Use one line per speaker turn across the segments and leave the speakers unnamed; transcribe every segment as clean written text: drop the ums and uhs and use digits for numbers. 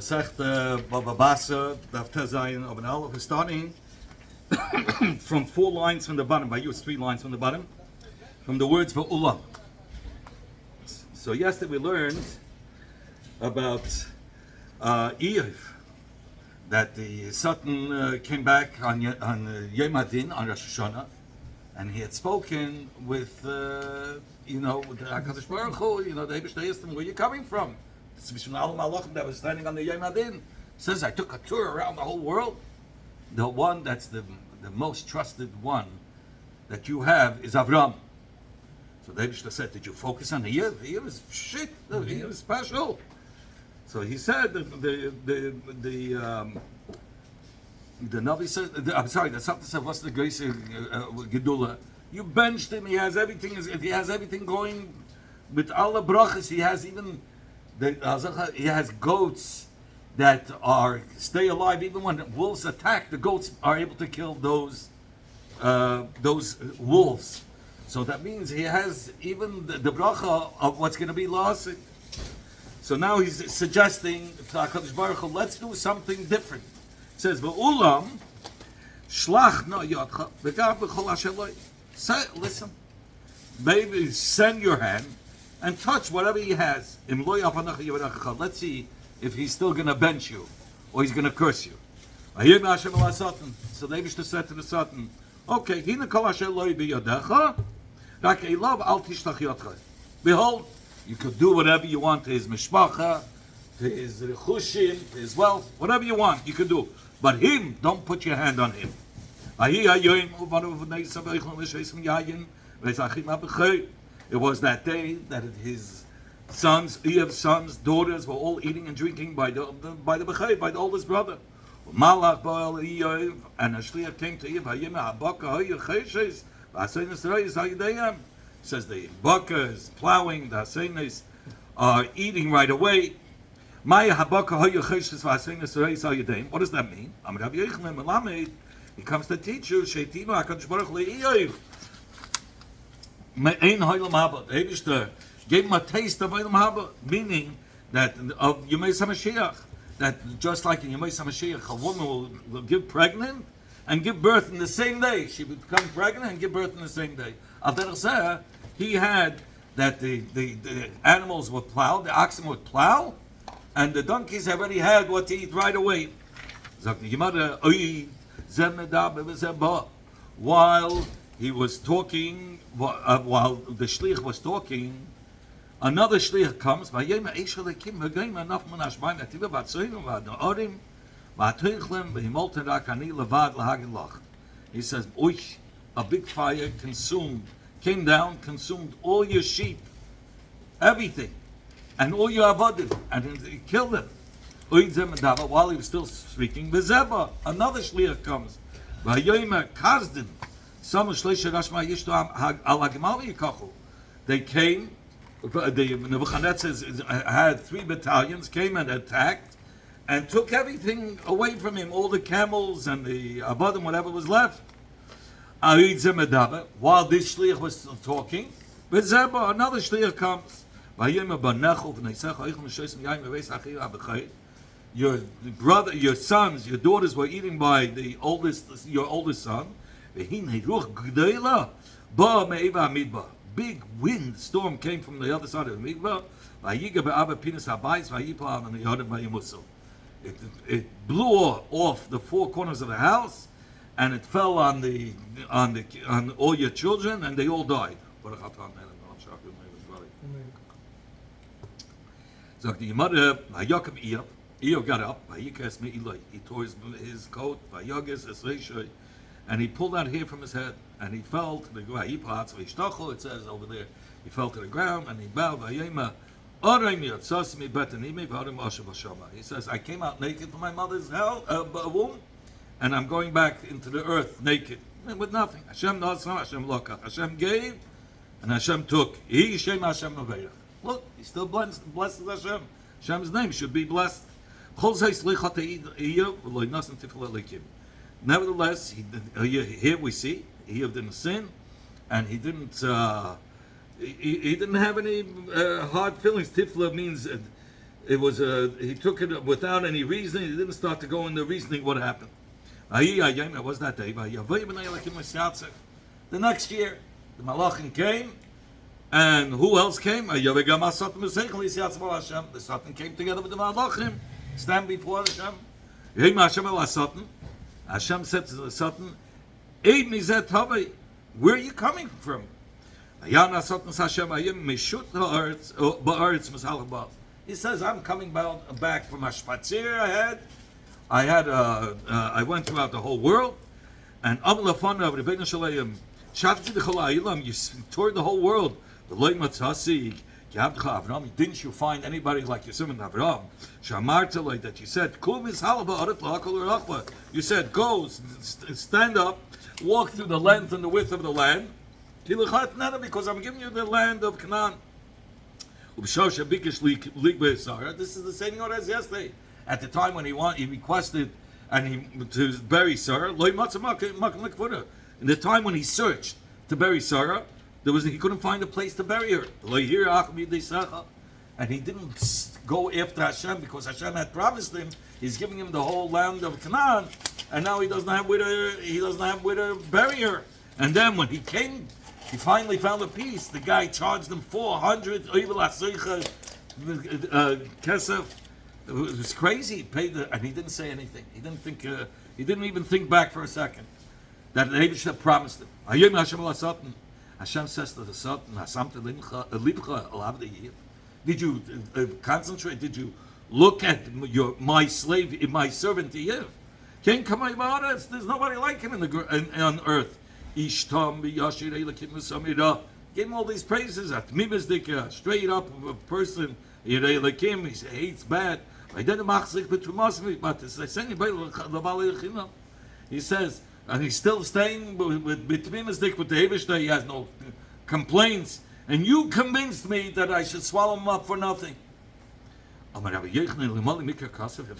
Masechta bava basra daf tezayin of an aleph. We're starting from 4 lines from the bottom. By you, it's 3 lines from the bottom, from the words for ulam. So yesterday we learned about Eiv, that the Satan came back on Yom Hadin, on Rosh Hashanah, and he had spoken with, with the HaKadosh Baruch Hu, the Eibush Deistim, where you coming from? It's Mishun Al Malachim that was standing on the Yom Hadin. Says, I took a tour around the whole world. The one that's the most trusted one that you have is Avram. So the Eibush said, did you focus on the Eiv? The Eiv is shit. The Eiv is special. So he said that the Navi said, I'm sorry, the Satan said, what's the grace of Gedula? You benched him, he has everything going with all the brachas. He has even, he has goats that stay alive. Even when wolves attack, the goats are able to kill those wolves. So that means he has even the bracha of what's going to be lost. So now he's suggesting to HaKadosh Baruch Hu, let's do something different. It says, "V'ulam shlach na yadcha v'gav b'chol asher lo." Listen, maybe send your hand and touch whatever he has. Im lo yapanach yivaracha. Let's see if he's still going to bench you or he's going to curse you. So the Eibishter said to the Satan, okay, hina kol asher lo biyadecha, rak elav al tishlach yadcha. Behold, you could do whatever you want to his mishpacha, to his rechushim, to his wealth, whatever you want, you could do. But him, don't put your hand on him. It was that day that his sons, Eiv's sons, daughters were all eating and drinking by the Bechei, by the oldest brother. Malach Baal Eiv, and a shliach came to Eiv, says the buckers, plowing, the hasenes are eating right away. What does that mean? He comes to teach you, gave him a taste of Olam Haba, meaning that of Yemei Mashiach, that just like in Yemei Mashiach, a woman will give pregnant and give birth in the same day. She would become pregnant and give birth in the same day. Al derech zeh, he had that the animals would plow, the oxen would plow, and the donkeys already had what to eat right away. While he was talking, while the shliach was talking, another shliach comes. He says, a big fire came down, consumed all your sheep, everything, and all your avodim, and it killed them. While he was still speaking, another shliach comes. They came, the Nebuchadnezzar had 3 battalions, came and attacked, and took everything away from him, all the camels and the avodim, whatever was left. While this shliach was still talking, another shliach comes. Your brother, your sons, your daughters were eating by your oldest son. Big wind storm came from the other side of the mikvah. It blew off the 4 corners of the house, and it fell on all your children, and they all died. So the mother, Eiv got up, he tore his coat, and he pulled out hair from his head, and he fell to the ground. It says over there, he fell to the ground, and he bowed. He says, I came out naked from my mother's womb, and I'm going back into the earth naked, with nothing. Hashem nasa, Hashem lokach. Hashem gave, and Hashem took. Look, he still blesses Hashem. Hashem's name should be blessed. Nevertheless, here we see Eiv didn't sin, and he didn't have any hard feelings. Tifla means It was he took it without any reasoning. He didn't start to go into reasoning what happened. It was that day. The next year, the Malachim came, and who else came? The Satan came together with the Malachim, stand before Hashem. Hashem said to the Satan, where are you coming from? He says, I'm coming back from a spatzir I went throughout the whole world, and you toured the whole world. Didn't you find anybody like your servant Avraham? That you said, you said, go, stand up, walk through the length and the width of the land, because I'm giving you the land of Canaan. This is the same thing as yesterday. At the time when he requested to bury Sarah, in the time when he searched to bury Sarah, he couldn't find a place to bury her. And he didn't go after Hashem because Hashem had promised him. He's giving him the whole land of Canaan, and now he doesn't have where to bury her. And then when he came, he finally found a piece. The guy charged him 400 kesef. It was crazy. He paid and he didn't say anything. He didn't think. He didn't even think back for a second that the Eibush promised him. Hashem says to the Satan, did you concentrate? Did you look at my slave, my servant Yev? Can't come out. There's nobody like him on earth. Ishtam gave him all these praises. Straight up a person. He hates bad. He says, and he's still staying with the Eibush. He has no complaints. And you convinced me that I should swallow him up for nothing. If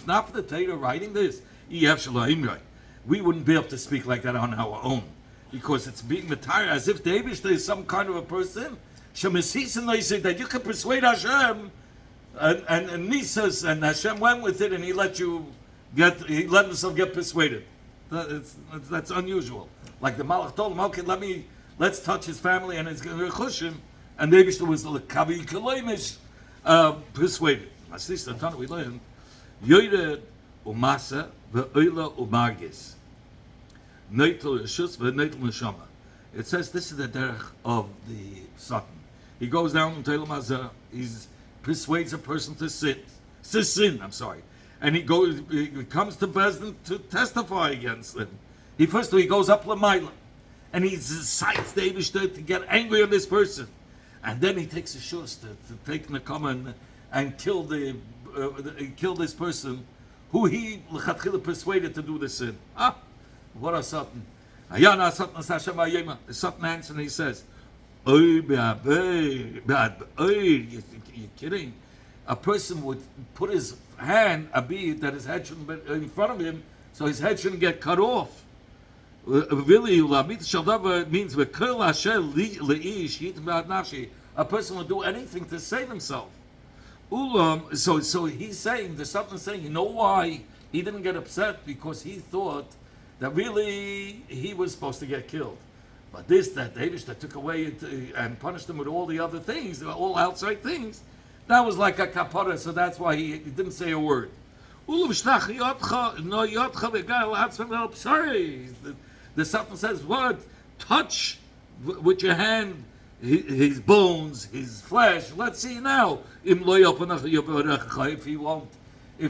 not for the Torah writing this, we wouldn't be able to speak like that on our own. Because it's being matayr as if the Eibush is some kind of a person. That you can persuade Hashem and Nisas, and Hashem went with it, and he let himself get persuaded. That's unusual. Like the Malach told him, okay, let's touch his family and it's going to be chushim, and the Eibush was the kavi kalemish persuaded. As this the Tana we learned, yored umasa ve'oila umargis, neitel reshus ve'neitel neshama. It says this is the derech of the Satan. He goes down in Telem Hazeh, he persuades a person to sin. And he comes to Bezdin to testify against them. He goes up Lamaila, and he incites the Eibush to get angry on this person. And then he takes a shus to take Nekama and kill this person who he l'chatchila persuaded to do the sin. What a Satan. The Satan answers and he says, you're kidding. A person would put his hand, that his head shouldn't be in front of him, so his head shouldn't get cut off. Really, means a person would do anything to save himself. So he's saying, the Satan is saying, you know why he didn't get upset? Because he thought that really he was supposed to get killed. But that Eibush that took away and punished him with all the other things, all outside things, that was like a kapara, so that's why he didn't say a word. The Satan says, what? Touch with your hand his bones, his flesh. Let's see now. If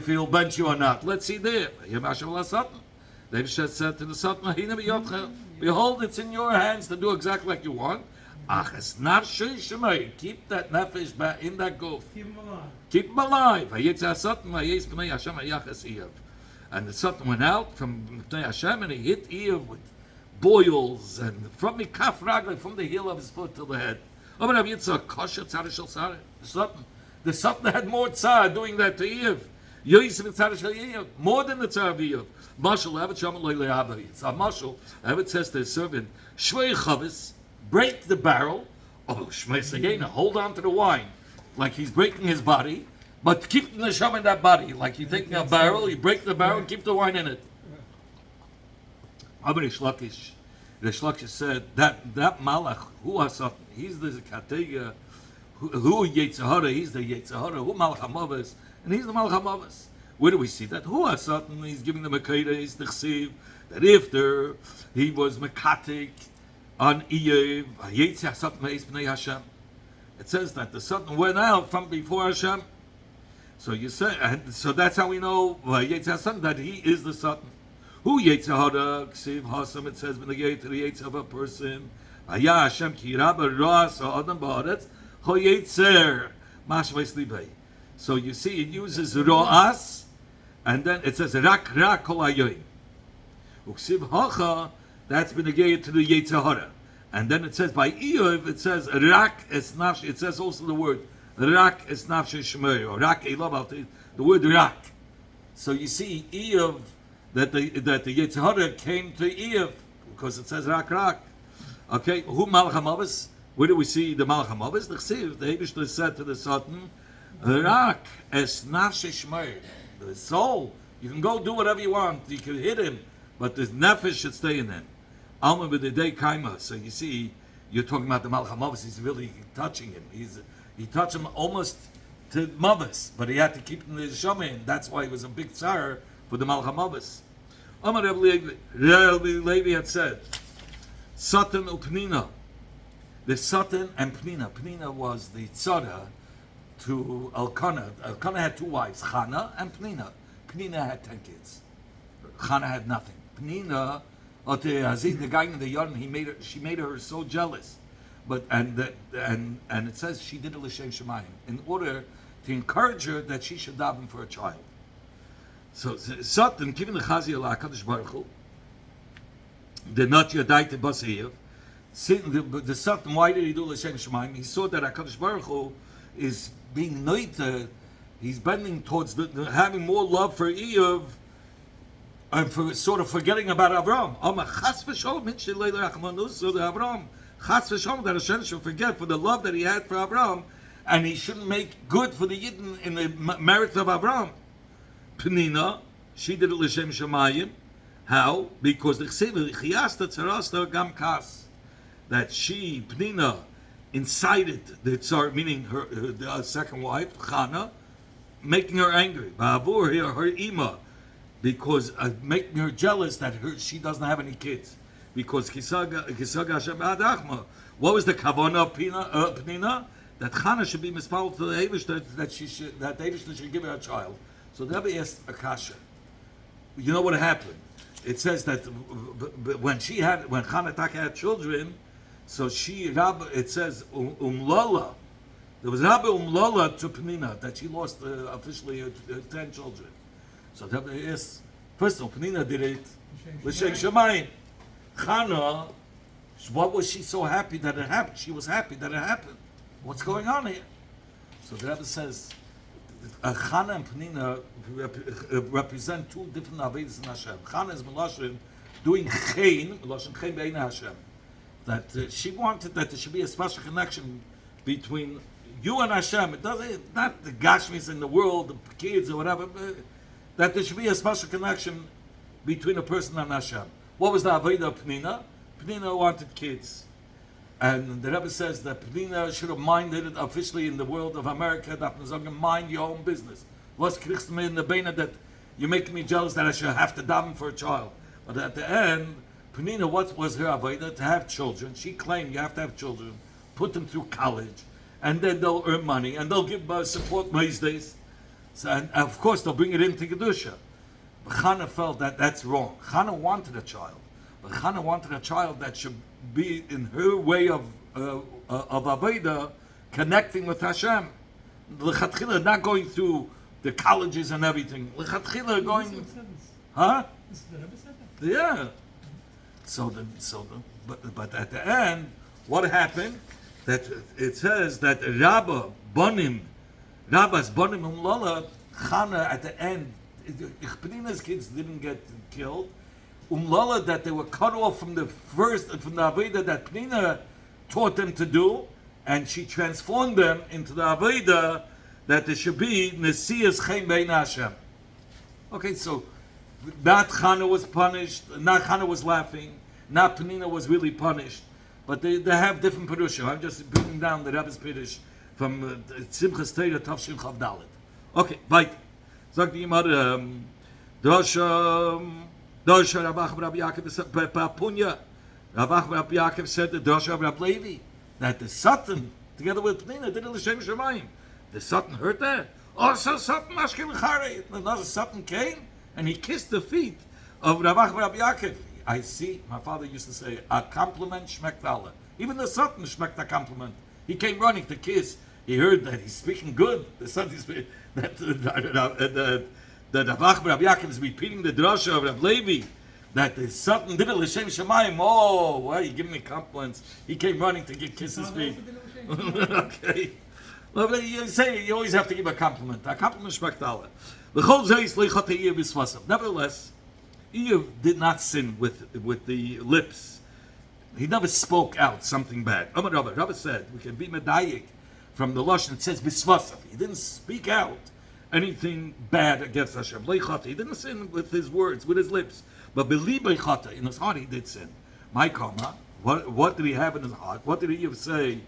he'll bench you or not. Let's see there. The Eibush said to the Satan, behold, it's in your hands to do exactly like you want. Keep that nefesh in that goof. Keep him alive. And the Satan went out from Hashem and he hit Eev with boils and from the kaf ragla, from the heel of his foot to the head. The Satan had more tsar doing that to Eev. More than the tsar of Eev. It's a mashal. It says to his servant, Shvei chavis, break the barrel. Hold on to the wine. Like he's breaking his body. But keep the neshama in that body. Like you take a barrel, you break the barrel, and keep the wine in it. Rabbi Rish Lakish said that malach, who asat, he's the kateya, who Yetzirah, he's the Yetzirah, who malach hamavas, and he's the malach hamavas. Where do we see that? Who asat, he's giving the mekayda, he's the chsiv, that after he was mekatik on Eyev, Yetzirah sat meis b'nei Hashem. It says that the Satan went out from before Hashem. So you say, and so that's how we know Yetzirah that he is the Satan. Who Yetzirah ksiv hasam? It says b'negei to the Yetzirah of a person. Haya Hashem ki rabba ras ha'adam ba'aretz ho Yetzer mashvei libay. So you see, it uses ro'as, and then it says rak kol hayoyim. Uksiv hacha, that's b'negei to the Yetzirah. And then it says by Eyev, it says rak es nafsh. It says also the word rak es nafsh shemay, or rak elav. The word rak. So you see Eyev, that the Yetzirah came to Eyev because it says rak. Okay, who malach hamavos? Where do we see the malach hamavos? The chsiv, the Eibishter said to the Satan, rak es nafsh shemay. The soul, you can go do whatever you want. You can hit him, but the nefesh should stay in him. Alma b'dei kaima. So you see, you're talking about the malach hamavos. He's really touching him. He touched him almost to mavos, but he had to keep him in the neshama. That's why it was a big tzar for the malach hamavos. Amar Rebbe Levi had said, Satan u'Pnina. The Satan and Pnina. Pnina was the tzara to Elkanah. Elkanah had two wives, Chana and Pnina. Pnina had 10 kids. Chana had nothing. Pnina, the guy in the yarn, she made her so jealous, but and it says she did it l'shem shemayim in order to encourage her that she should daven for a child. So Satan giving the chazi ala Hakadosh Baruch Hu, did not yadai to baseyev. The Satan, why did he do l'shem shemayim? He saw that Hakadosh Baruch Hu is being noita, he's bending towards having more love for Eyev. And for sort of forgetting about Avraham. Chas v'sholom that Hashem should forget for the love that he had for Avraham, and he shouldn't make good for the Yidden in the merit of Avraham. Pnina, she did it l'shem shemayim. How? Because the chsiv chiyasta tzarasta gam kas, that she Pnina incited the tsar, meaning her second wife Chana, making her angry. Ba'avur her ima. Because making her jealous that she doesn't have any kids. Because Kisaga Hashem Adachma. What was the kavanah of Pnina? That Chana should be mispalled to the Eivish, that the Eivish should give her a child. So the Rebbe asked Akasha. You know what happened? It says that when Chana Taka had children, so it says Umlala. There was Rabbi Umlala to Pnina, that she lost officially 10 children. So the Rebbe asked, first of all, Pnina did it l'shem shemayim. Chana, what was she so happy that it happened? She was happy that it happened. What's going on here? So the Rebbe says, Chana and Pnina represent two different avedas in Hashem. Chana is Melashim doing chen, Melashim chen be'ein Hashem. That she wanted that there should be a special connection between you and Hashem. It doesn't, not the Gashmis in the world, the kids or whatever, that there should be a special connection between a person and Hashem. What was the Aveda of Pnina? Pnina wanted kids. And the Rebbe says that Pnina should have minded it officially in the world of America, that was going to mind your own business. Was kriegst me in the beina that you're making me jealous that I should have to daven for a child. But at the end, Pnina, what was her Aveda? To have children. She claimed you have to have children, put them through college, and then they'll earn money, and they'll give support these days. So, and of course, they'll bring it into Kedusha. But Chana felt that that's wrong. Chana wanted a child. But Chana wanted a child that should be in her way of Aveda, connecting with Hashem. L'chatchila, not going through the colleges and everything. L'chatchila going... Huh? Yeah. But at the end, what happened? That it says that Rabbas Bonim Umlala, Chana at the end, Pnina's kids didn't get killed. Umlala, that they were cut off from the Aveda that Pnina taught them to do, and she transformed them into the Aveda that there should be Nesias Chen Bein Hashem. Okay, so not Chana was punished, not Chana was laughing, not Penina was really punished, but they have different Perushim. I'm just bringing down the Rebbe's Perush from Simchas Torah Tavshin Chav Dalet. Okay, weiter. Sagt die immer, Dosha Rabach Rabbi Yaakov Papunya. Rabach Rabbi Yaakov said the Dosha of Rabbi Levi, that the Satan, together with Penina, did it L'Shem Shemayim. The Satan heard that. Also Satan Ashkel Chare. Another Satan came and he kissed the feet of Rabach Rabbi Yaakov. I see, my father used to say, a compliment schmeckt alle. Even the Satan schmeckt a compliment. He came running to kiss. He heard that he's speaking good. The Satan is that Rabach Rabbi Yaakov is repeating the drasha of Rabbi Levi, that the Satan did it l'shem shemayim. Oh, why are you giving me compliments? He came running to kiss his feet. Okay. Well, you say you always have to give a compliment. A compliment schmeckt alle. Nevertheless, Eve did not sin with the lips. He never spoke out something bad. Rabbi said, we can be medayik from the Lashon. It says bisvasav. He didn't speak out anything bad against Hashem. He didn't sin with his words, with his lips. But in his heart he did sin. My karma, what did he have in his heart? What did he say?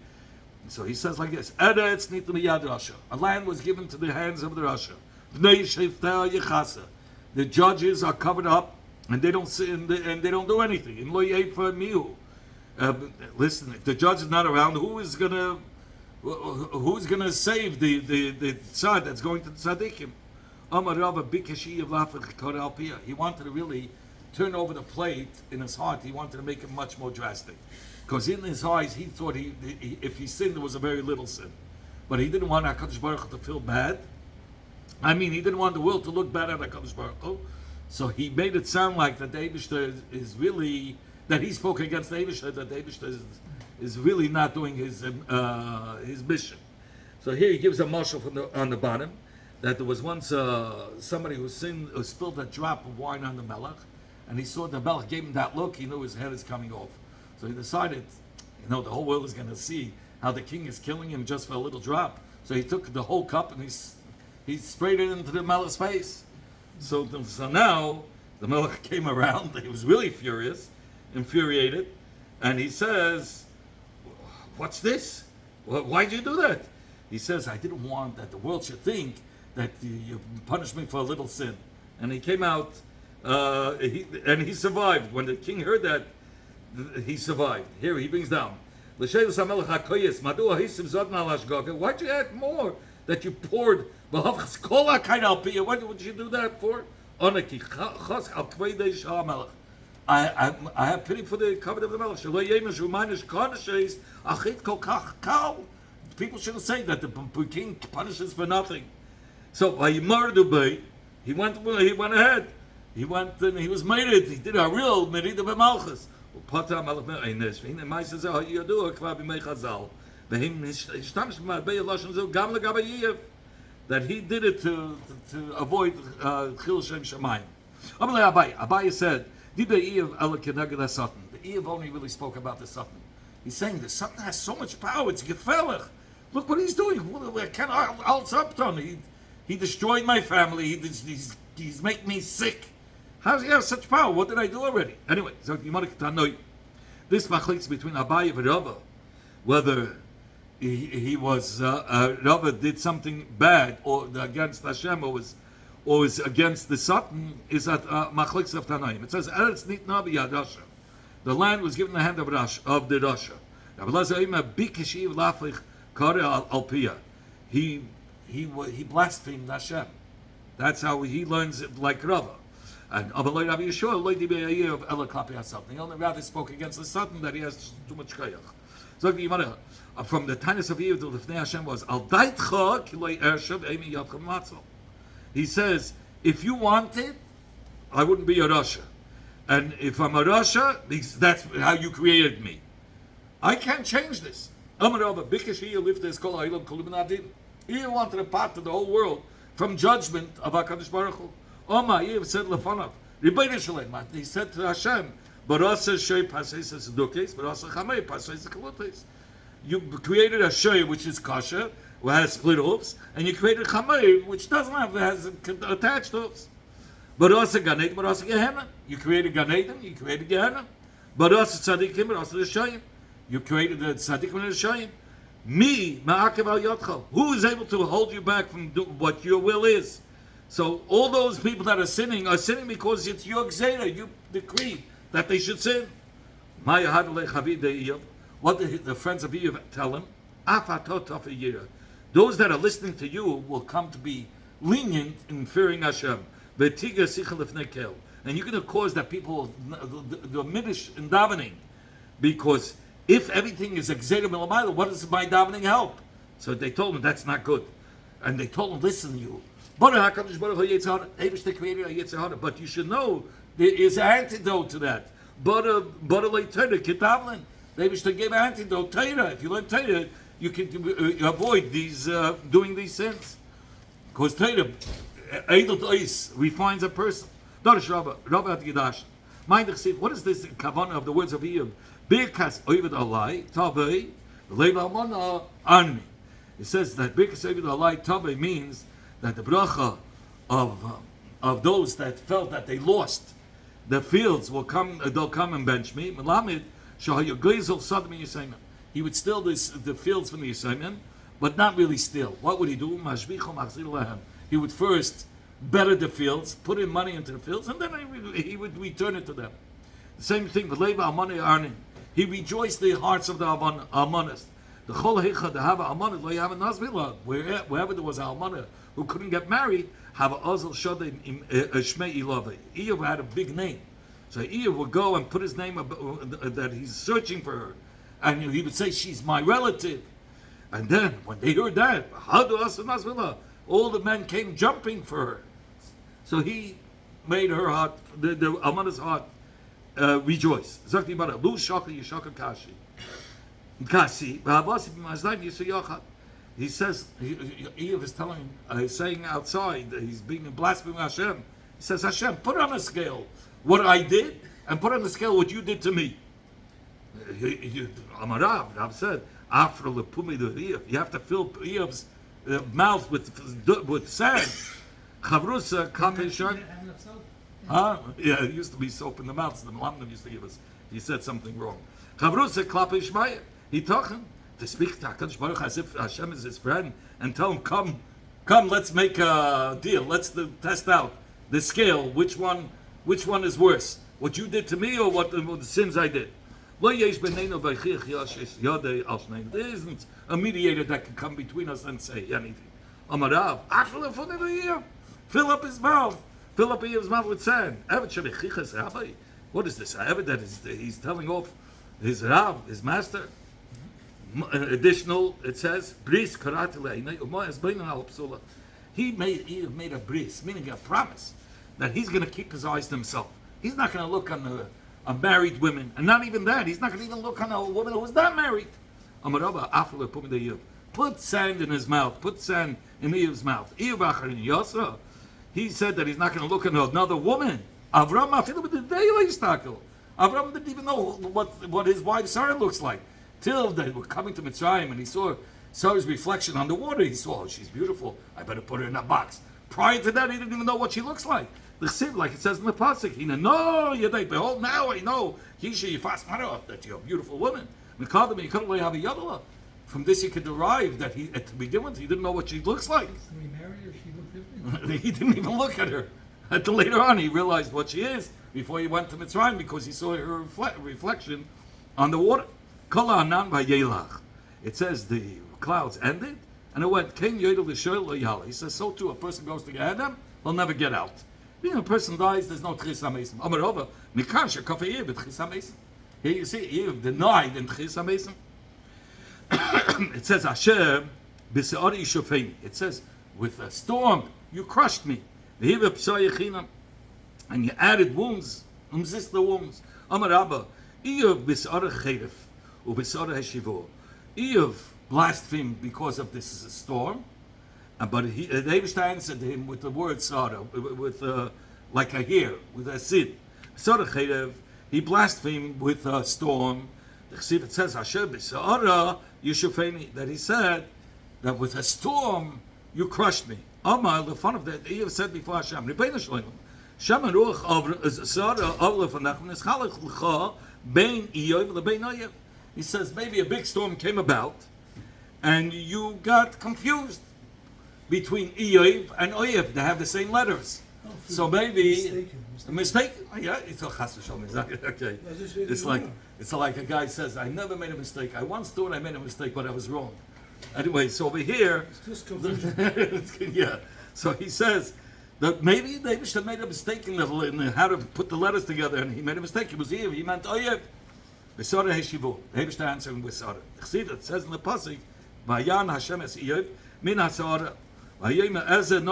So he says like this: a land was given to the hands of the Rasha. The judges are covered up, and they don't sin, and they don't do anything. Listen, if the judge is not around, who's gonna save the tzad that's going to the tzaddikim? He wanted to really turn over the plate in his heart. He wanted to make it much more drastic, because in his eyes he thought if he sinned, it was a very little sin, but he didn't want HaKadosh Baruch Hu to feel bad. I mean, he didn't want the world to look bad at HaKadosh Baruch Hu, so he made it sound like that the Eibishter is really, that he spoke against the Eibishter, that the Eibishter is really not doing his mission. So here he gives a mashal on the bottom, that there was once somebody who spilled a drop of wine on the Melech, and he saw the Melech gave him that look, he knew his head is coming off. So he decided, the whole world is going to see how the king is killing him just for a little drop. So he took the whole cup and he sprayed it into the Melech's face. So now the Melech came around. He was really infuriated, and he says, "What's this? Why'd you do that?" He says, "I didn't want that the world should think that you punished me for a little sin." And he came out, he survived. When the king heard that, he survived. Here he brings down. Why'd you add more that you poured? What would you do that for? I have pity for the covenant of the Melech. People shouldn't say that the king punishes for nothing. So he went ahead. He went and he was mated. He did a real merida b'malchus. That he did it to avoid Chil Shem Shemayim. Abaye said, the Eve only really spoke about the Satan. He's saying the Satan has so much power, it's gefährlich. Look what he's doing. He destroyed my family. He's making me sick. How does he have such power? What did I do already? Anyway, so this machlokes between Abaye and Rava, whether he was Rava did something bad or against Hashem or was against the Satan, is at machlokes of Tanaim. It says Eretz nitna b'yad Rasha. The land was given in the hand of the Rasha. He blasphemed Hashem. That's how he learns it, like Rava. And he only rather spoke against the Satan, that he has too much koyach. So from the kindness of Eve to the Lifnei Hashem was al daitcha kiloi ershav emi yadchem matzal. He says, if you want it, I wouldn't be a Rasha. And if I'm a Rasha, that's how you created me. I can't change this. He wanted a part of the whole world from judgment of HaKadosh Baruch Hu. He said lefanav, Rebbeinu Shalem. He said to Hashem, you created a shei which is kosher, which has split hoofs, and you created Chamayim, which has attached hoofs. But also Gan Eden, but also Gehenna. You created Gan Eden, you created Gehenna. But also Tzadikim, but also the Shayim. You created the Tzadikim and the Shayim. Me, Ma'akev al Yodcha. Who is able to hold you back from what your will is? So all those people that are sinning because it's your Gzeira, you decree that they should sin. What did the friends of Eve tell him? Those that are listening to you will come to be lenient in fearing Hashem. And you're going to cause that people diminish in davening. Because if everything is Gzeira Milamayla, what does my davening help? So they told him that's not good. And they told him, listen, you. But you should know there is an antidote to that. But they wish to give an antidote. If you learn Torah, you can avoid these doing these sins. Because Torah, refines a person. What is this kavanah of the words of Iyov? It says that Birkas Ovid Alai Tavei means that the bracha of those that felt that they lost the fields they'll come and bench me. He would steal the fields from the Yisayman, but not really steal. What would he do? He would first better the fields, put in money into the fields, and then he would return it to them. The same thing, the Leva Almani Arnin. He rejoiced the hearts of the Almanas. The Chol Heicha, the Hava Almanas, lo Yava Nazvila. Wherever there was an Almana who couldn't get married, Hava Ozel Shodim Shmei Ilave. Iyov had a big name. So Iyov would go and put his name that he's searching for her. And he would say, she's my relative. And then, when they heard that, all the men came jumping for her. So he made her heart, the Almana's heart, rejoice. Zakti Bara, Lu Shaka Yishaka Kashi. Kasi, he says, Iyov is telling, saying outside, he's being blaspheming Hashem. He says, Hashem, put on a scale what I did, and put on the scale what you did to me. Amarav, Rav said, after the pumi the Iyov, you have to fill Iyov's mouth with sand. Chavrusa kapeshan. Yeah, it used to be soap in the mouth. So the Malamdim used to give us. He said something wrong. Chavrusa klapeshmaya. He told him to speak to HaKadosh Baruch as if Hashem is his friend and tell him, come, let's make a deal. Let's test out the scale. Which one is worse? What you did to me or what the sins I did? There isn't a mediator that can come between us and say anything. Amarav, fill up his mouth. Fill up his mouth with sand. What is this? That he's telling off his Rav, his master. Additional, it says, bris he made a bris, meaning a promise that he's going to keep his eyes to himself. He's not going to look on married women, and not even that. He's not going to even look on a woman who is not married. Put sand in his mouth. Put sand in Iyov's mouth. He said that he's not going to look at another woman. Avram didn't even know what his wife Sarah looks like. Till they were coming to Mitzrayim and he saw Sarah's reflection on the water. He saw, oh, she's beautiful. I better put her in a box. Prior to that, he didn't even know what she looks like. The Siv, like it says in the Pasuk, behold, now I know that you're a beautiful woman. From this you could derive that to begin with, he didn't know what she looks like.
When he married her, she looked different.
He didn't even look at her. Until later on, he realized what she is before he went to Mitzrayim because he saw her reflection on the water. It says the clouds ended and it went. He says so too. A person goes to Gehenna, he'll never get out. Being a person dies, there's no Tchis HaMesim. Here you see, Eve denied in Tchis HaMesim. It says Hashem b'se'ori shofeni. It says with a storm you crushed me. And you added wounds. The wounds. Amar Abba, Iyov b'se'ori cheref u'b'se'ori heshivor. Iyov blasphemed because of this storm, but the Eibishter answered him with the word Sarah, with like a hair, with a sid. B'se'ori cheref, he blasphemed with a storm. It says Hashem b'se'ori yishufeni, that he said that with a storm you crushed me. Amar, the fun of that, Eiv said before Hashem, Rebbeinu Shalom, Shem and Ruach Sara Avla Fanachim Neschalach L'cha Bein Eiv LeBein Oyev. He says maybe a big storm came about, and you got confused between Eiv and Oyev. They have the same letters. So maybe mistaken. Yeah, it's a chas v'shalom. Okay. It's like a guy says, "I never made a mistake. I once thought I made a mistake, but I was wrong." Anyway, so over here,
It's just confusion.
yeah. So he says that maybe they should have made a mistake in how to put the letters together, and he made a mistake. It was Eiv. He meant Oyev. Besara heshivu. The Hebrew answer in Besara. It says in the pasuk, "Vayan Hashem es Eiv min hasara." The Hebrew answered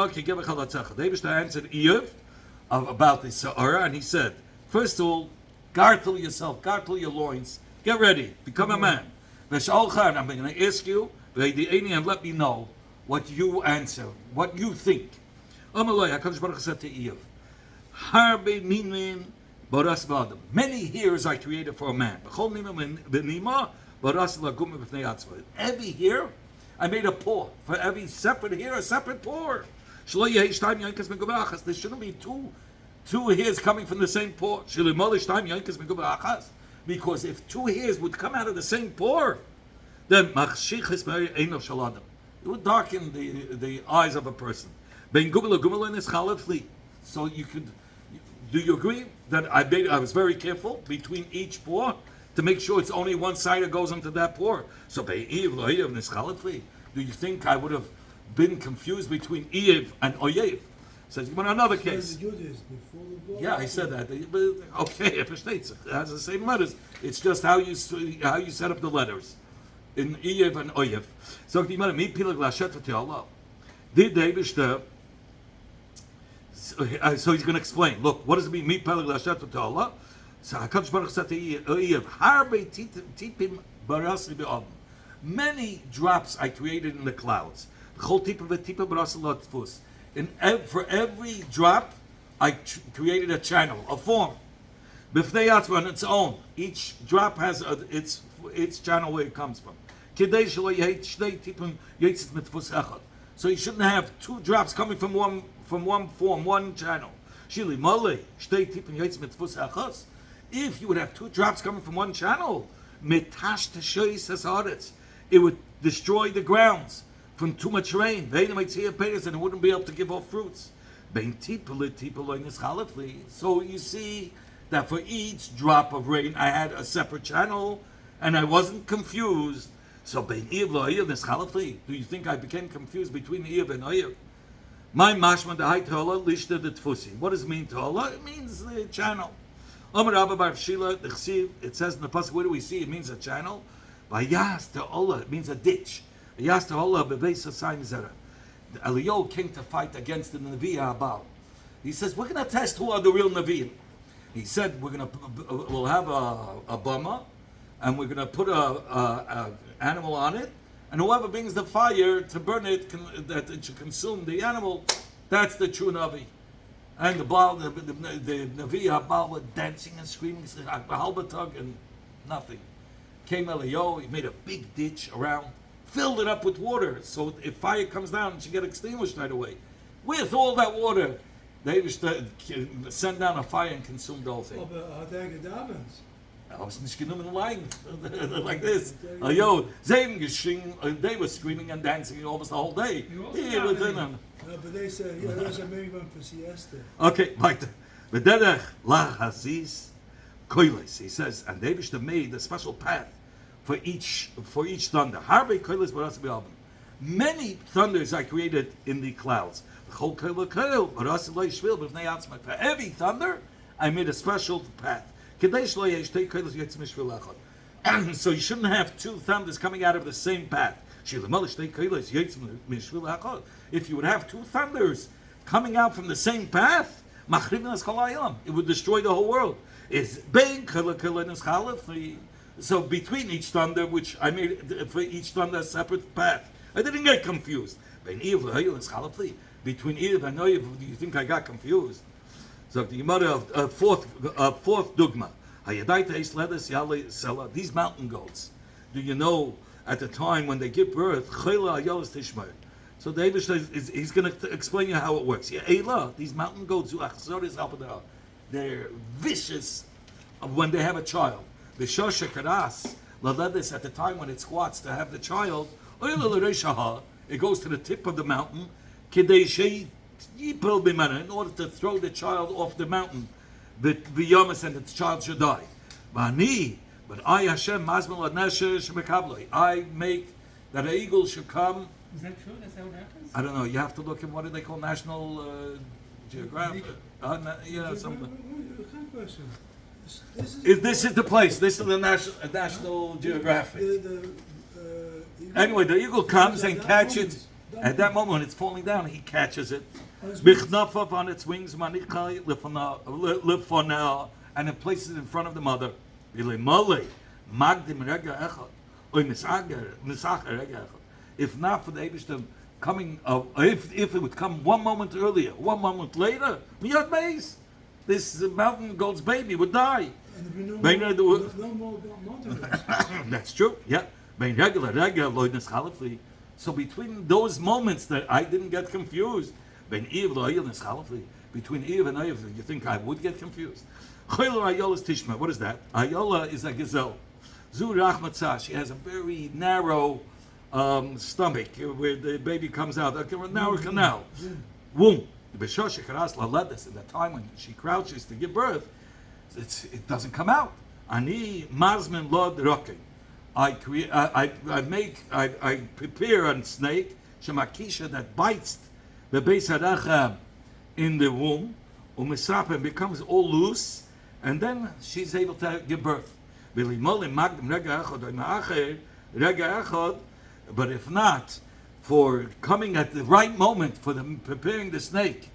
Eiv about the Sa'ara, and he said, first of all, gartle yourself, gartle your loins, get ready, become a man. I'm going to ask you, and let me know what you answer, what you think. HaKadosh Baruch Hu said to Eiv, many hairs I created for a man. Every hair, I made a paw. For every separate hair, a separate paw. There shouldn't be two hairs coming from the same paw. Because if two hairs would come out of the same paw, then it would darken the eyes of a person. So you could, do you agree that I was very careful between each paw to make sure it's only one side that goes into that paw? So do you think I would have been confused between Eiv and Oyev? Says in another case. Yeah, I said that. But okay, if it states it has the same letters, it's just how you set up the letters in Eiv and Oyev. So did the so he's going to explain. Look, what does it mean? Mi peleg lashet to Allah. So HaKadosh Baruch Hu said to Eiv, "Harbe tipim barasli be'adam." Many drops I created in the clouds. For every drop, I created a channel, a form. On its own. Each drop has its channel where it comes from. So you shouldn't have two drops coming from one form, one channel. If you would have two drops coming from one channel, it would destroy the grounds from too much rain. And it wouldn't be able to give off fruits. So you see that for each drop of rain, I had a separate channel, and I wasn't confused. So do you think I became confused between Eiv and Oyev? My mashman the high tola lishta the tfusi. What does it mean tola? It means the channel. It says in the pasuk, where do we see? It means a channel. Vayas te'ola, it means a ditch. Vayas te'ola bebeis hasayim zera. Eliyahu came to fight against the Navi Abal. He says, we're going to test who are the real Naviim. He said, we'll have a bama, and we're going to put a animal on it, and whoever brings the fire to burn it, that it should consume the animal, that's the true Navi. And the Navi Abal were dancing and screaming, halbatug, and nothing. Came Eliyahu, he made a big ditch around, filled it up with water, so if fire comes down, it should get extinguished right away. With all that water, they send down a fire and consume the whole thing. I was lying like this. They were screaming and dancing almost the whole day.
But they said, there's a minimum for siesta.
Okay, like the he says, and they made a special path for each thunder. Many thunders I created in the clouds. For every thunder, I made a special path. So you shouldn't have two thunders coming out of the same path. If you would have two thunders coming out from the same path, it would destroy the whole world. So between each thunder, which I made for each thunder a separate path, I didn't get confused. Between Eiv and Oyev, do you think I got confused? So the Gemara of fourth dogma. These mountain goats. Do you know at the time when they give birth, Chayla Ayolas Tishmar. So the Eibishter he's going to explain you how it works. Yeah, Eila, these mountain goats, they're vicious when they have a child. The Shosha Karas, Laledis, at the time when it squats to have the child, it goes to the tip of the mountain, in order to throw the child off the mountain, the Yamas, and the child should die. But I, Hashem, I make that an eagle should come.
Is that true? That's how it happens?
I don't know. You have to look at what do they call National Geographic?
Geen question.
This is the place. This is the National Geographic. Anyway, the eagle comes and catches. At that moment, when it's falling down, he catches it. Bichnafaf on its wings, manichai lifona, and it places it in front of the mother. If not for the Eibishter coming, if it would come 1 moment earlier, 1 moment later, miyad meis, this mountain goat's baby would die.
And there'd be no more mountain goats.
That's true. Yeah. So between those moments that I didn't get confused, between Eve and Eve, you think I would get confused? What is that? Ayola is a gazelle. Zu Rachmatzah, she has a very narrow stomach where the baby comes out, a narrow canal. Womb. In the time when she crouches to give birth, it doesn't come out. Ani marzmen lod rokin. I prepare a snake, shemakisha, that bites the beis haracham in the womb, umisrapem, becomes all loose, and then she's able to give birth. But if not, for coming at the right moment for them preparing the snake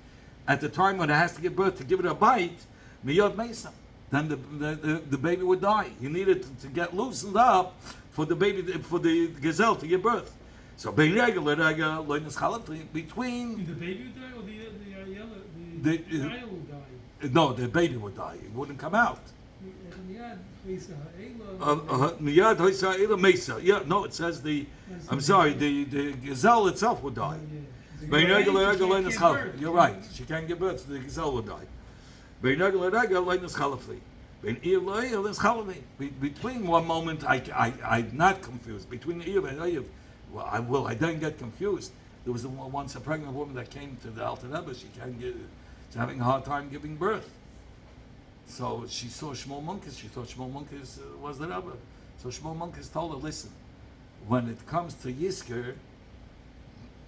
at the time when it has to give birth to give it a bite, miyod mesa, then the baby would die. You needed to get loosened up for the baby, for the gazelle to give birth. So between
The baby would die, or the child would die?
no, the baby would die. It wouldn't come out.
Miyad hoisa eila.
Mesa. Yeah, no, it says the gazelle itself would die. You're right. She can't give birth, so the gazelle would die. Between one moment, I'm not confused. Between Eve and Eve, I didn't get confused. There was once a pregnant woman that came to the Alter Rebbe. She's having a hard time giving birth. So she saw Shmuel Munkes. She thought Shmuel Munkes was the Rebbe. So Shmuel Munkes told her, listen, when it comes to Yisker,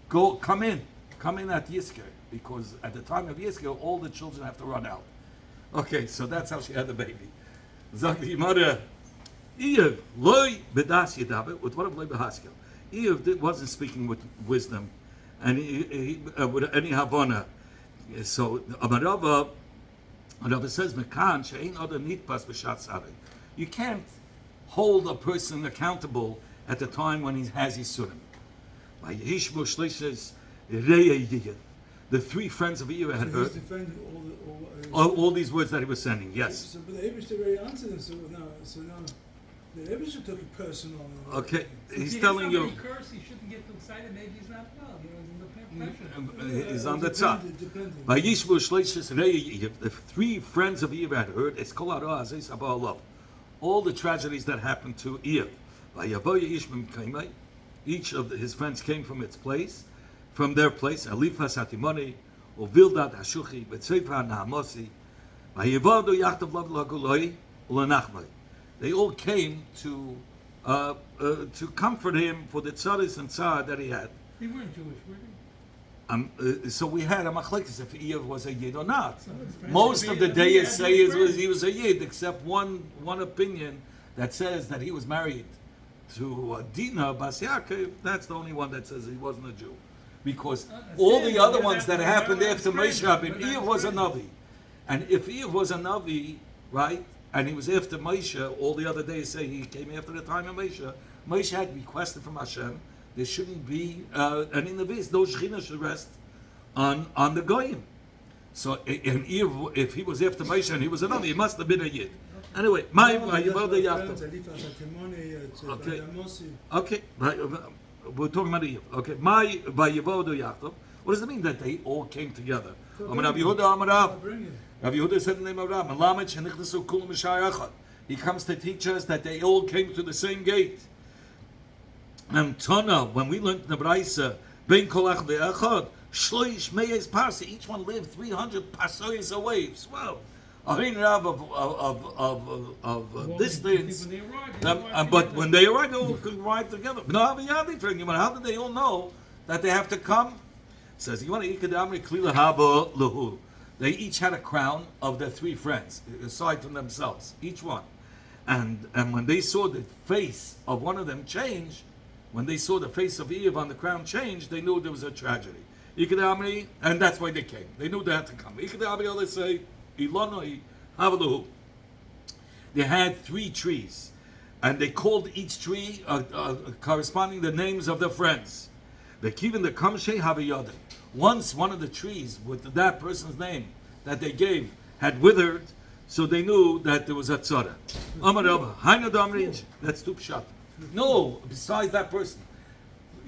come in at Yisker, because at the time of Yisker, all the children have to run out. Okay, so that's how she had the baby. Zag the Gemara, Eve loy bedas yidaber with what of loy behaskel. Eve wasn't speaking with wisdom, and with any havana. So Amarava says, "Mekan she'ein other nitpas b'shat tzarei." You can't hold a person accountable at the time when he has yisurim. Vayishbu shlishes reyeh. The 3 friends of Eve had heard all these words that he was sending. Yes.
So, but the Eibishter already answered them. So now the Eibishter took it personal.
Okay, he's
If
telling you.
Curse, he shouldn't get too excited. Maybe he's not well.
He's on the top. Vayishbu shleishes reyeh. The 3 friends of Eve had heard. It's kol hara hazeh sabah alav. All the tragedies that happened to Eve. Each of his friends came from their place. Alifas hatimoni, uvildat hashuchi, betzefa nahamosi, vayivadu yachtav laguloi ulanachmai. They all came to comfort him for the tzaris and tzar that he had.
They weren't Jewish, were they?
So we had a machlekes if Eve was a yid or not. Most of the day say he was a yid, except one opinion that says that he was married to Dina Bas Yaakov. That's the only one that says he wasn't a Jew. Because all the other ones that happened after Moshe Rabbeinu, Eve was a Navi. And if Eve was a Navi, right, and he was after Moshe, all the other days say he came after the time of Moshe, Moshe had requested from Hashem, there shouldn't be any Navis, no Shechina should rest on the Goyim. So and if he was after Moshe and he was another, he must have been a Yid. Anyway, my Vayivoda Yaakov. Okay, we're talking about Eve. Okay, my Vayivoda Yaakov. What does it mean that they all came together? Rav Yehuda said in the name of Rav, he comes to teach us that they all came to the same gate. And Tana, when we learned in the Braisa, Ben Kolach Ve'echad, Shloish Meyes Parsi, each one lived 300 pasois away. Well, a Hein Rav of distance. But when they arrived, they all could arrive together. How did they all know that they have to come? It says, they each had a crown of their three friends, aside from themselves, each one. And when they saw the face of one of them change, when they saw the face of Eve on the crown change, they knew there was a tragedy. And that's why they came. They knew they had to come. They say, they had 3 trees, and they called each tree corresponding the names of their friends. Once one of the trees with that person's name that they gave had withered, so they knew that there was a tzara. That's two pshat. No, besides that person,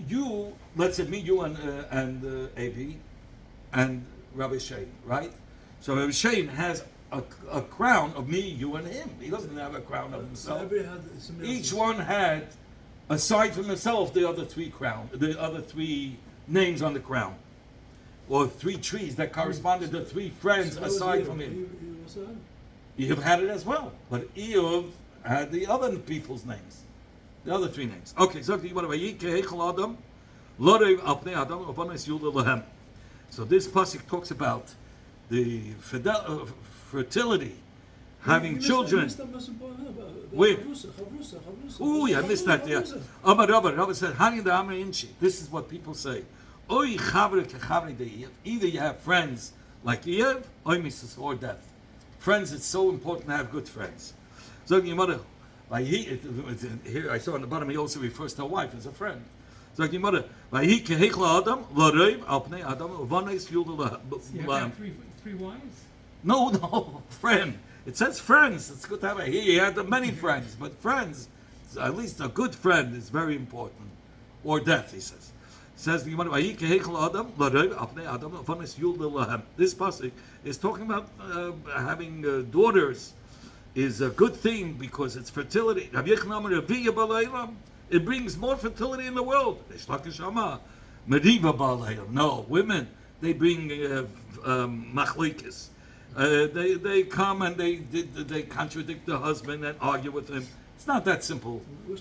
you, let's say me, you, and AB, and Rabbi Shane, right? So Rabbi Shane has a crown of me, you, and him. He doesn't have a crown of himself. Each one had, aside from himself, the other 3 names on the crown, or 3 trees that corresponded to 3 friends aside from him. Eve had it as well, but Eve had the other people's names. The other 3 names. Okay, so this pasuk talks about the fertility, having children. Where? Oh, yeah, I missed that. Yeah. Rabba said, this is what people say. Either you have friends like Eve, or death. Friends, it's so important to have good friends. So your mother. Here I saw on the bottom he also refers to a wife as a friend. So your mother, you have 3
wives?
No, friend. It says friends. It's good to have he had many friends, but friends, at least a good friend is very important. Or death, he says. Says the Gemara, this pasuk is talking about having daughters is a good thing because it's fertility. It brings more fertility in the world. No, women, they bring machlikas. They come and they contradict the husband and argue with him. It's not that simple. No,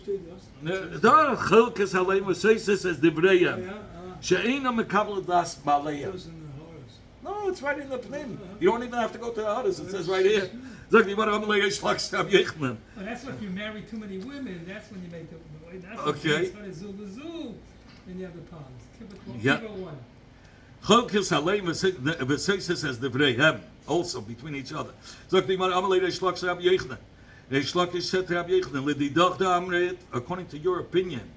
it's right in the Pnim. You don't even have to go to the others. It says right here.
Well, that's what if you marry too many women, that's when you make the...
Okay.
Then you have the problems.
Yeah. Cholkis Halem v'Seises says Devreihem, also between each other. Zok the Gemara Amalei Reish Lakish Rabbi Yochanan. Reish Lakish said to Rabbi Yochanan, L'didach da'amret, according to your opinion,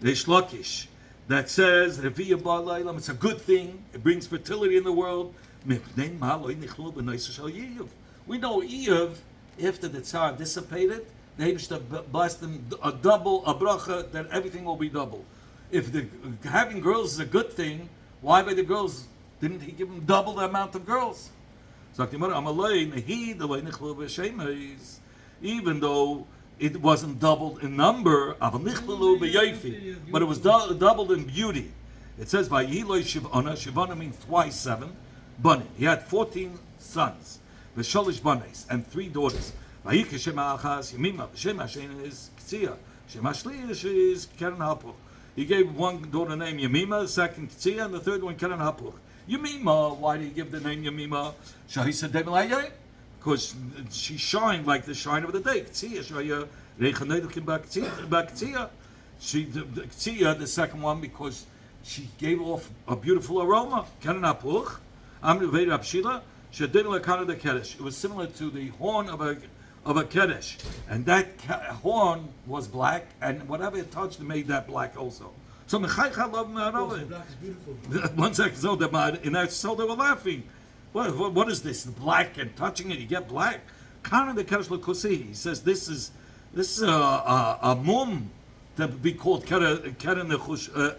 Reish Lakish, that says Reviya Ba'alaylam, it's a good thing, it brings fertility in the world. We know Eve, after the Tsar dissipated, they used to bless them a bracha, that everything will be double. If having girls is a good thing, why by the girls didn't he give them double the amount of girls? Even though it wasn't doubled in number, but it was doubled in beauty. It says by Shivana means twice 7. Banim. He had 14 sons, v'shalish banes, and 3 daughters. Shema achas Yemima, Shema Shena is Ktsiya, Shema Shlish is Keren Hapuch. He gave one daughter named Yemima, the second Ktsiya, and the third one Keren Hapuch. Yemima, why did he give the name Yemima? Shahisa Debelayah, because she shined like the shine of the day. Ktsiya, Shaya Rechanedukim Baktsiya. She, Ktsiya, the second one, because she gave off a beautiful aroma. Keren Hapuch. It was similar to the horn of a kedesh, and that horn was black, and whatever it touched, it made that black also. So
Black is beautiful.
1 second, so in that so they were laughing. What is this? Black and touching it, you get black. Kana the keresh l'kusi. He says this is a mum to be called keren nechush.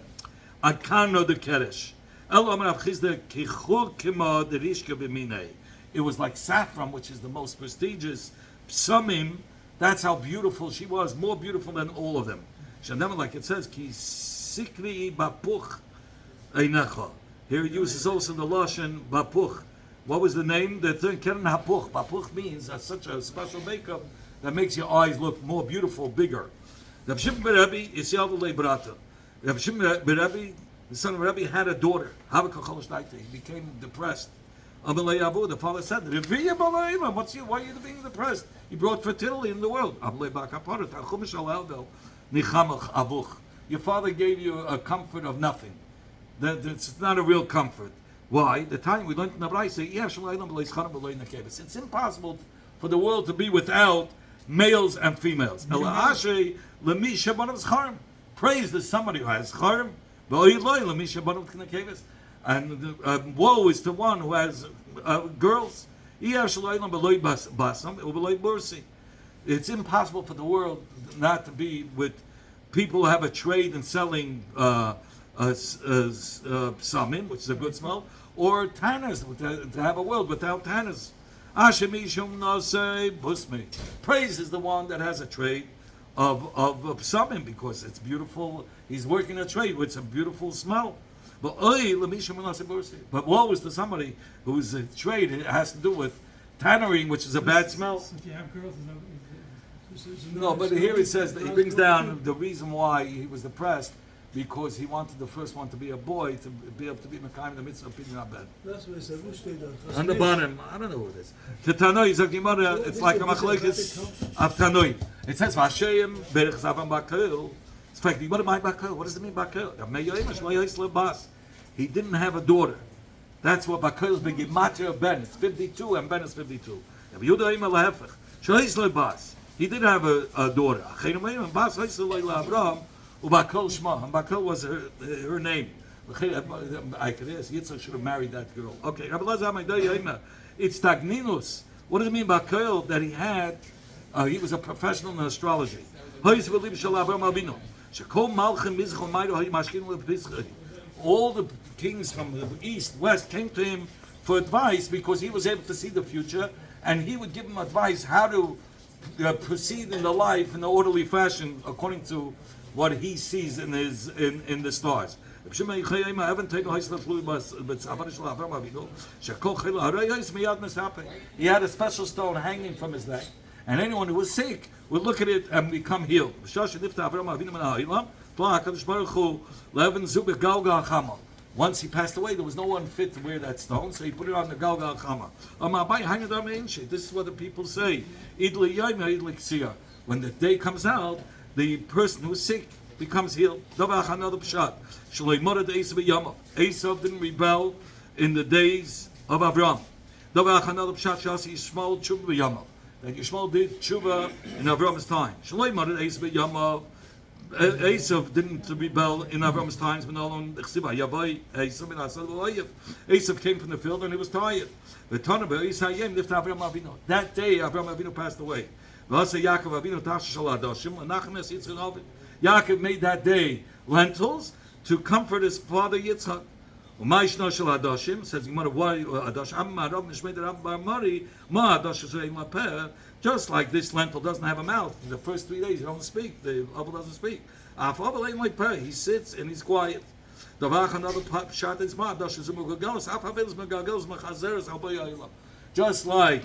Akano the keresh. It was like saffron, which is the most prestigious. Psamim, that's how beautiful she was, more beautiful than all of them. Shanema, like it says, ki sikri bapuch einecha. Here it uses also the lashon bapuch. What was the name? The third keren hapuch. Bapuch means such a special makeup that makes your eyes look more beautiful, bigger. Reb Shimon ben Rebbe is Yavulei Brata. Reb Shimon ben Rebbe, the son of Rebbe, had a daughter. He became depressed. The father said, why are you being depressed? He brought fertility in the world. Your father gave you a comfort of nothing. It's not a real comfort. Why? The time we learned in the Braisa, it's impossible for the world to be without males and females. Praise to somebody who has charm. And woe is to one who has girls. It's impossible for the world not to be with people who have a trade in selling samim, which is a good smell, or tanners, to have a world without tanners. Praise is the one that has a trade of samim, because it's beautiful. He's working a trade with a beautiful smell. But woe is to somebody whose trade has to do with tannering, which is a bad smell.
So if you have girls,
No, but here it says that he brings down the reason why he was depressed, because he wanted the first one to be a boy, to be able to be Mekayim in the midst of being bed.
That's what he said.
On the bottom, I don't know what it is. Tanoi, it's like a machlekes of Tanoi. It says Vashem berich zavam bakil. It's fact. What am I bakil? What does it mean bakil? He didn't have a daughter. That's what bakil is. Begimatria ben. It's 52, and ben is 52. He did have a daughter. And Bakil was her name. I could ask, Yitzhak should have married that girl. Okay, it's Tagninus. What does it mean, Bakil, that he had, he was a professional in astrology. All the kings from the east, west came to him for advice because he was able to see the future, and he would give them advice how to proceed in the life in an orderly fashion according to what he sees in the stars. He had a special stone hanging from his neck, and anyone who was sick would look at it and become healed. Once he passed away, there was no one fit to wear that stone, so he put it on the Galgal Chama. This is what the people say. When the day comes out, the person who's sick becomes healed. Esav didn't rebel in the days of Avram. That Yishmael did tshuva in Avram's time. Esav didn't rebel in Avram's times, but Esav came from the field and he was tired. That day Avram Avinu passed away. Yaakov made that day lentils to comfort his father Yitzchak. Says just like this lentil doesn't have a mouth, the first 3 days he don't speak, the oval doesn't speak. He sits and he's quiet. Just like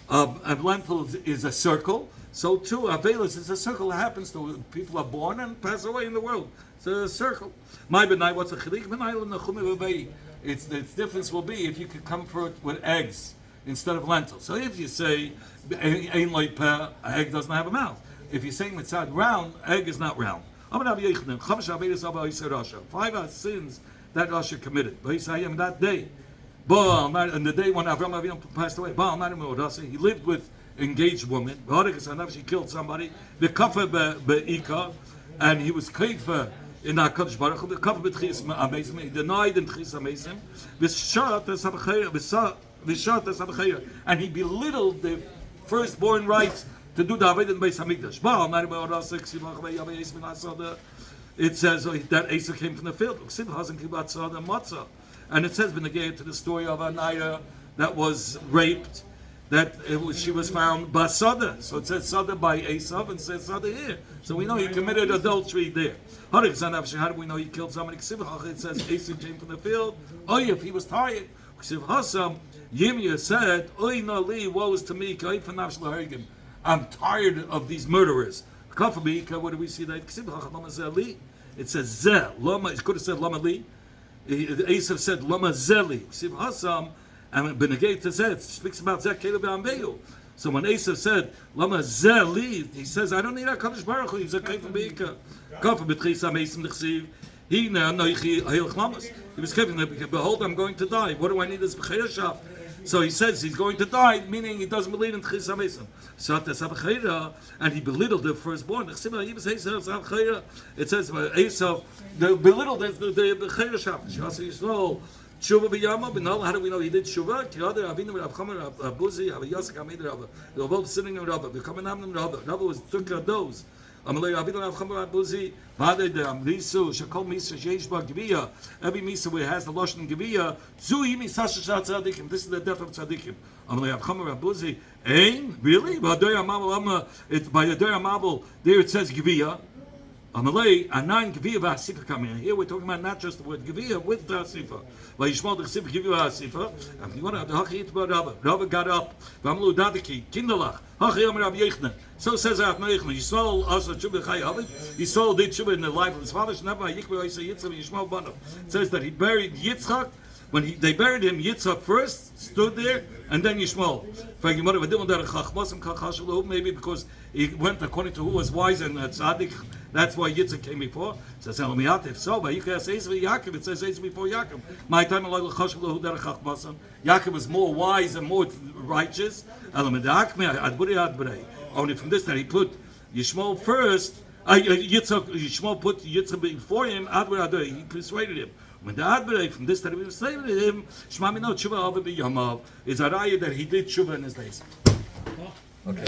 a lentil is a circle, so too Avelis is a circle that happens to people are born and pass away in the world. It's a circle. My benai, what's a chilik? Its difference will be if you could comfort with eggs instead of lentils. So if you say ein loy peh, egg doesn't have a mouth. If you're saying mitzad round, egg is not round. 5 sins that Rasha committed. That day, and the day when Avram Avinu passed away, he lived with engaged woman. She killed somebody. The kafa be'ika, and he was kaifa in HaKadosh Baruch Hu. The kafa b'tchis amazim. He denied in tchis amazim. And he belittled the firstborn rights to do the Avodah in Beis Hamikdash. It says that Esau came from the field. And it says, to the story of Anaya that was raped, she was found basada. So it says sada by Esau and says sada here. So we know he committed adultery there. How do we know he killed somebody? It says Esau came from the field. Oh, if he was tired. Yimya said, woe is to me. I'm tired of these murderers. What do we see that? It says Zeh. Lama, it could have said Lama Li. Esau said Lama Zeli. And Benegay to Zeh, it speaks about Zeh Caleb Ambeyu. So when Esau said Lama Zeli, he says, I don't need HaKadosh Baruch Hu. He's a Kaifa Beika. Kafa B'tchisa Mesim Nechsiv. He was giving, behold, I'm going to die. What do I need this B'chayah Shaf? So he says he's going to die, meaning he doesn't believe in Tchis HaMesim. And he belittled the firstborn. It says Esau belittled the B'chayah Shaf. Tshuva b'yama, but how do we know he did tshuva? They were both sitting in Rabba. Rabba took a dose. Every misa where it has the lashon gevia, this is the death of tzaddikim. Really? By the Mabel, there it says gevia. Amalei, anan gevia v'asifa come in. Here we're talking about not just the word gevia with the asifa. Vayishmal the chsiv gevia v'asifa. And you want to hachit about Rabba. Rabba got up. V'amlu dadiki kindalach. Hachiyam Rabbi Yechna. So says Rabbi Yechna. Yisrael also tshuva chayav. Yisrael did tshuva in the life of his father. Shneva yikva yisa Yitzchak Yishmael banav. It says that he buried Yitzchak. When they buried him, Yitzchak first stood there, and then Yishmael. Maybe because he went according to who was wise and tzaddik. That's why Yitzchak came before. It says if so, but you can say Yaakov. It says before Yaakov. My time Yaakov was more wise and more righteous. Only from this that he put Yishmael first. Yishmael put Yitzchak before him. He persuaded him. When the Adberei from this that we persuaded him, Shema Mino Tshuva Ava B'Yamav is a raya that he did Tshuva in his days. Okay.